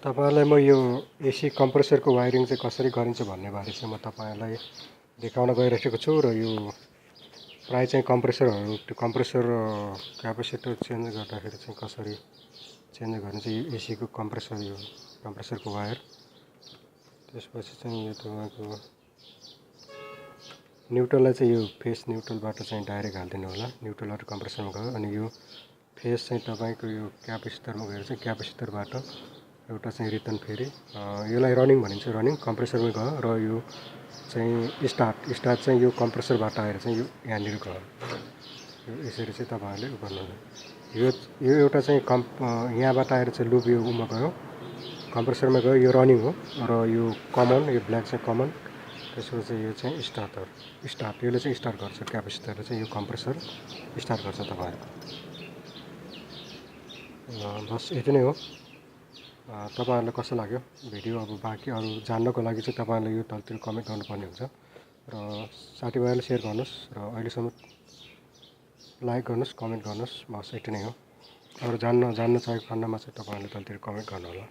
तपाईहरुलाई म यो एसी कम्प्रेसरको वायरिङ चाहिँ कसरी गरिन्छ भन्ने बारे चाहिँ म तपाईहरुलाई देखाउन गइरहेको छु र यो प्राय चाहिँ कम्प्रेसरहरु त्यो कम्प्रेसर क्यापेसिटर चेन्ज गर्दाखेरि चाहिँ कसरी चेन्ज गर्ने चाहिँ यो एसी को कम्प्रेसरको वायर त्यसपछि चाहिँ यो तपाईको न्युट्रललाई चाहिँ यो फेस न्युट्रलबाट चाहिँ डाइरेक्ट हाल्दिनु होला न्युट्रलहरु कम्प्रेसरमा गयो अनि यो फेस चाहिँ तपाईको यो क्यापेसिटरमा गएर चाहिँ क्यापेसिटरबाट एउटा चाहिँ रिटर्न फेरि यसलाई रनिङ भनिन्छ रनिङ कम्प्रेसरमै गयो र यो चाहिँ स्टार्ट चाहिँ यो कम्प्रेसरबाट आएर चाहिँ यो यहाँनिर गयो यो यसरी चाहिँ तपाईहरुले गर्नु यो एउटा चाहिँ यहाँबाट आएर चाहिँ लुप यो उमा गयो कम्प्रेसरमा गयो यो रनिङ हो र यो कमन यो ब्ल्याक चाहिँ कमन त्यसपछि यो चाहिँ स्टार्ट यसले चाहिँ स्टार्ट गर्छ क्यापेसिटरले चाहिँ यो कम्प्रेसर स्टार्ट गर्छ तपाईहरुको बस यति नै हो तपाईहरुलाई कस्तो लाग्यो भिडियो अब बाँकी अरु जान्नको लागि चाहिँ तपाईहरुले यो तलतिर कमेन्ट गर्नुपर्ने हुन्छ र साथीभाइहरुले शेयर गर्नुस् र अहिलेसम्म लाइक गर्नुस् कमेन्ट गर्नुस् बस यति नै हो अरु जान्न चाहेको खण्डमा चाहिँ तपाईहरुले तलतिर कमेन्ट गर्नु होला